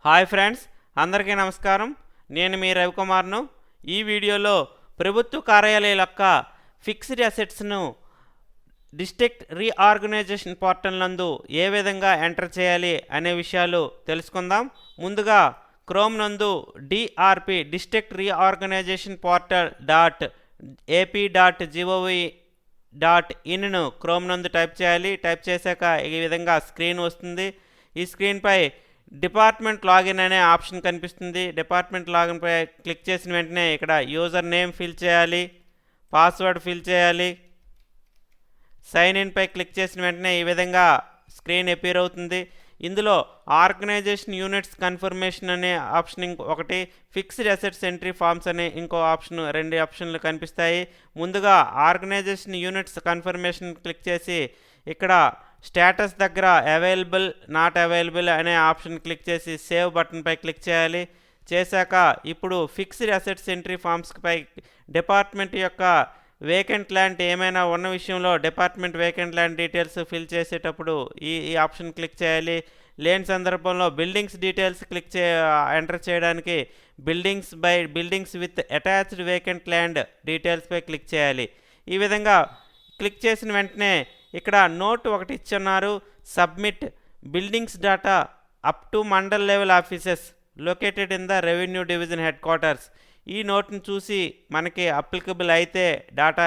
Hi friends, అందరికీ నమస్కారం. నేను మీ రవికుమార్ను. ఈ వీడియోలో ప్రభుత్వ కార్యాలయాల యొక్క ఫిక్స్డ్ అసెట్స్ను డిస్ట్రిక్ట్ రీఆర్గనైజేషన్ పోర్టల్ నందు ఏ విధంగా ఎంటర్ చేయాలి అనే విషయాలు తెలుసుకుందాం. ముందుగా క్రోమ్ నందు DRP district reorganisation portal .ap.gov.in chrome నందు టైప్ చేయాలి. టైప్ చేశాక ఈ విధంగా స్క్రీన్ వస్తుంది. ఈ స్క్రీన్పై డిపార్ట్మెంట్ లాగిన్ అనే ఆప్షన్ కనిపిస్తుంది. డిపార్ట్మెంట్ లాగిన్ పై క్లిక్ చేసిన వెంటనే ఇక్కడ యూజర్ నేమ్ ఫిల్ చేయాలి, పాస్వర్డ్ ఫిల్ చేయాలి. సైన్ ఇన్ పై క్లిక్ చేసిన వెంటనే ఈ విధంగా స్క్రీన్ అపీర్ అవుతుంది. ఇందులో ఆర్గనైజేషన్ యూనిట్స్ కన్ఫర్మేషన్ అనే ఆప్షన్ ఒకటి, ఫిక్స్డ్ అసెట్స్ ఎంట్రీ ఫామ్స్ అనే ఇంకో ఆప్షన్, రెండు ఆప్షన్లు కనిపిస్తాయి. ముందుగా ఆర్గనైజేషన్ యూనిట్స్ కన్ఫర్మేషన్ క్లిక్ చేసి ఇక్కడ స్టేటస్ దగ్గర అవైలబుల్ నాట్ అవైలబుల్ అనే ఆప్షన్ క్లిక్ చేసి సేవ్ బటన్ పై క్లిక్ చేయాలి. చేశాక ఇప్పుడు ఫిక్స్డ్ అసెట్స్ ఎంట్రీ ఫామ్స్ పై డిపార్ట్మెంట్ యొక్క వేకెంట్ ల్యాండ్ ఏమైనా ఉన్న విషయంలో department vacant land details fill చేసేటప్పుడు ఈ ఆప్షన్ క్లిక్ చేయాలి. లేని సందర్భంలో బిల్డింగ్స్ డీటెయిల్స్ ఎంటర్ చేయడానికి buildings with attached vacant land details పై క్లిక్ చేయాలి. ఈ విధంగా క్లిక్ చేసిన వెంటనే ఇక్కడ నోట్ ఒకటి ఇచ్చున్నారు, submit buildings data up to mandal level offices located in the revenue division headquarters. ఈ నోట్ని చూసి మనకి అప్లికబుల్ అయితే డేటా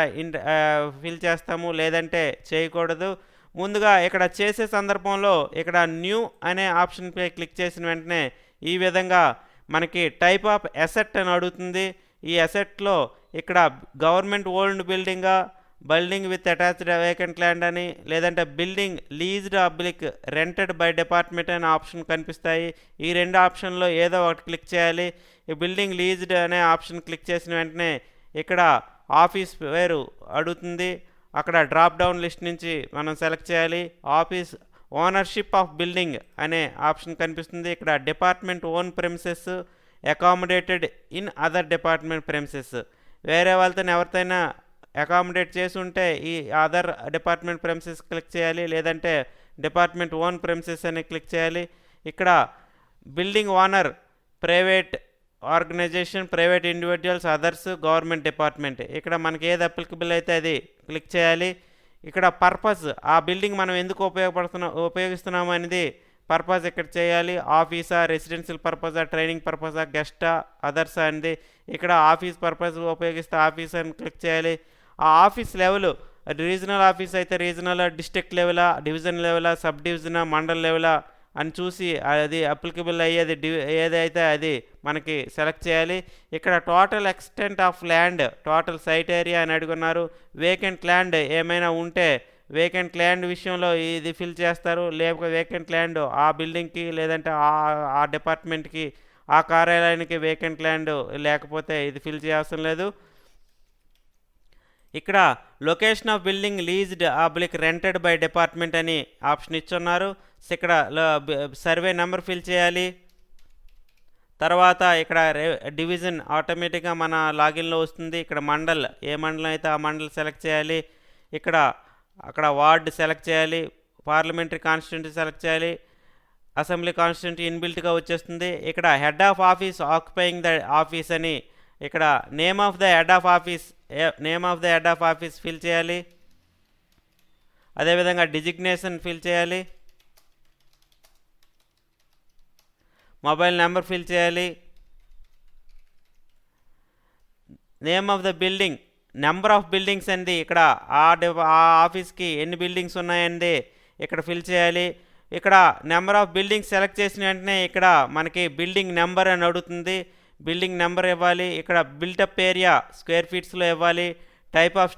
ఫిల్ చేస్తాము, లేదంటే చేయకూడదు. ముందుగా ఇక్కడ చేసే సందర్భంలో ఇక్కడ న్యూ అనే ఆప్షన్పై క్లిక్ చేసిన వెంటనే ఈ విధంగా మనకి టైప్ ఆఫ్ అసెట్ అని అడుగుతుంది. ఈ అసెట్లో ఇక్కడ government old building with attached vacant land అని, లేదంటే building leased oblique rented by department అనే ఆప్షన్ కనిపిస్తాయి. ఈ రెండు ఆప్షన్లో ఏదో ఒకటి క్లిక్ చేయాలి. ఈ బిల్డింగ్ లీజ్డ్ అనే ఆప్షన్ క్లిక్ చేసిన వెంటనే ఇక్కడ ఆఫీస్ పేరు అడుగుతుంది. అక్కడ డ్రాప్ డౌన్ లిస్ట్ నుంచి మనం సెలెక్ట్ చేయాలి. ఆఫీస్ ఓనర్షిప్ ఆఫ్ బిల్డింగ్ అనే ఆప్షన్ కనిపిస్తుంది. ఇక్కడ department own premises accommodated in other department premises, వేరే వాళ్ళతో ఎవరితోనైనా అకామిడేట్ చేసి ఉంటే ఈ అదర్ డిపార్ట్మెంట్ ప్రెమిసెస్ క్లిక్ చేయాలి, లేదంటే డిపార్ట్మెంట్ ఓన్ ప్రెమిసెస్ అని క్లిక్ చేయాలి. ఇక్కడ building owner private organisation, private individuals, others, government department, ఇక్కడ మనకి ఏది అప్లికబుల్ అయితే అది క్లిక్ చేయాలి. ఇక్కడ పర్పస్, ఆ బిల్డింగ్ మనం ఎందుకు ఉపయోగిస్తున్నాము అనేది పర్పస్ ఇక్కడ చేయాలి. ఆఫీసా, రెసిడెన్షియల్ పర్పసా, ట్రైనింగ్ పర్పసా, గెస్టా, అదర్స్ అనేది ఇక్కడ ఆఫీస్ పర్పస్ ఉపయోగిస్తే ఆఫీస్ అని క్లిక్ చేయాలి. ఆ ఆఫీస్ లెవెల్ రీజనల్ ఆఫీస్ అయితే రీజనల్, డిస్ట్రిక్ట్ లెవెలా, డివిజన్ లెవెలా, సబ్ డివిజనా, మండల్ లెవెలా అని చూసి అది అప్లికబుల్ అయ్యేది ఏదైతే అది మనకి సెలెక్ట్ చేయాలి. ఇక్కడ total extent of land, total site area అని అడుగున్నారు. వేకెంట్ ల్యాండ్ ఏమైనా ఉంటే వేకెంట్ ల్యాండ్ విషయంలో ఇది ఫిల్ చేస్తారు. లేకపోతే వేకెంట్ ల్యాండ్ ఆ బిల్డింగ్కి, లేదంటే ఆ డిపార్ట్మెంట్కి, ఆ కార్యాలయానికి వేకెంట్ ల్యాండ్ లేకపోతే ఇది ఫిల్ చేయాల్సిన లేదు. ఇక్కడ location of building leased oblique rented by department అని ఆప్షన్ ఇచ్చున్నారు. ఇక్కడ సర్వే నెంబర్ ఫిల్ చేయాలి. తర్వాత ఇక్కడ డివిజన్ ఆటోమేటిక్గా మన లాగిన్లో వస్తుంది. ఇక్కడ మండల్, ఏ మండలం అయితే ఆ మండల్ సెలెక్ట్ చేయాలి. అక్కడ వార్డ్ సెలెక్ట్ చేయాలి. పార్లమెంటరీ కాన్స్టిట్యూన్సీ సెలెక్ట్ చేయాలి. అసెంబ్లీ కాన్స్టిట్యూన్సీ ఇన్బిల్ట్గా వచ్చేస్తుంది. ఇక్కడ head of office occupying the office అని ఇక్కడ name of the head of office fill చేయాలి. అదేవిధంగా డిజిగ్నేషన్ ఫిల్ చేయాలి. మొబైల్ నెంబర్ ఫిల్ చేయాలి. Name of the building, number of buildings అండి, ఇక్కడ ఆ ఆఫీస్కి ఎన్ని బిల్డింగ్స్ ఉన్నాయండి ఇక్కడ ఫిల్ చేయాలి. ఇక్కడ నెంబర్ ఆఫ్ బిల్డింగ్స్ సెలెక్ట్ చేసిన వెంటనే ఇక్కడ మనకి బిల్డింగ్ నెంబర్ అని అడుగుతుంది. బిల్డింగ్ నెంబర్ ఇవ్వాలి. ఇక్కడ బిల్టప్ ఏరియా స్క్వేర్ ఫీట్స్లో ఇవ్వాలి. టైప్ ఆఫ్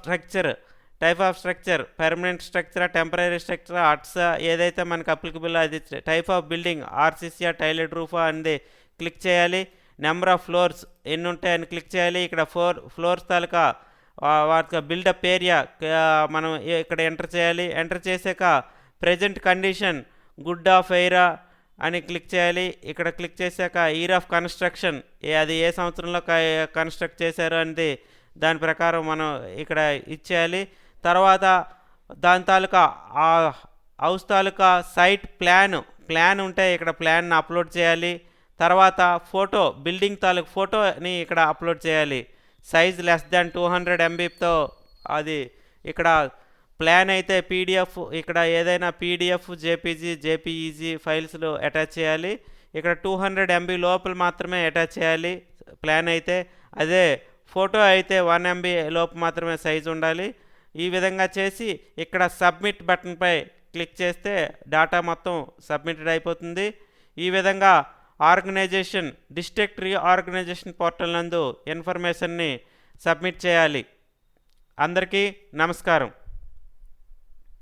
స్ట్రక్చర్ పర్మనెంట్ స్ట్రక్చరా, టెంపరీ స్ట్రక్చరా, అట్సా, ఏదైతే మనకు అప్లికబుల్ అది. టైప్ ఆఫ్ బిల్డింగ్ ఆర్సీసీయా, టైలెడ్ రూఫా అనేది క్లిక్ చేయాలి. నెంబర్ ఆఫ్ ఫ్లోర్స్ ఎన్ని ఉంటాయని క్లిక్ చేయాలి. ఇక్కడ ఫ్లోర్స్ తాలూకా వాటి బిల్డప్ ఏరియా మనం ఇక్కడ ఎంటర్ చేయాలి. ఎంటర్ చేసాక ప్రజెంట్ కండిషన్ గుడ్ ఆఫ్ ఎయిరా అని క్లిక్ చేయాలి. ఇక్కడ క్లిక్ చేశాక ఇయర్ ఆఫ్ కన్స్ట్రక్షన్, అది ఏ సంవత్సరంలో కన్స్ట్రక్ట్ చేశారు అనేది దాని ప్రకారం మనం ఇక్కడ ఇచ్చేయాలి. తర్వాత దాని తాలూకా హౌస్ తాలూకా సైట్ ప్లాన్ ఉంటే ఇక్కడ ప్లాన్ అప్లోడ్ చేయాలి. తర్వాత ఫోటో, బిల్డింగ్ తాలూకు ఫోటోని ఇక్కడ అప్లోడ్ చేయాలి. సైజ్ లెస్ దాన్ 200 MBతో అది ఇక్కడ ప్లాన్ అయితే పీడిఎఫ్, ఇక్కడ ఏదైనా పీడిఎఫ్, జేపీజీ, జేపీఈజీ ఫైల్స్లో అటాచ్ చేయాలి. ఇక్కడ 200 MB లోపల మాత్రమే అటాచ్ చేయాలి ప్లాన్ అయితే. అదే ఫోటో అయితే 1 MB లోపు మాత్రమే సైజు ఉండాలి. ఈ విధంగా చేసి ఇక్కడ సబ్మిట్ బటన్పై క్లిక్ చేస్తే డేటా మొత్తం సబ్మిటెడ్ అయిపోతుంది. ఈ విధంగా ఆర్గనైజేషన్ డిస్ట్రిక్ట్ రీఆర్గనైజేషన్ పోర్టల్ నందు ఇన్ఫర్మేషన్ని సబ్మిట్ చేయాలి. అందరికీ నమస్కారం.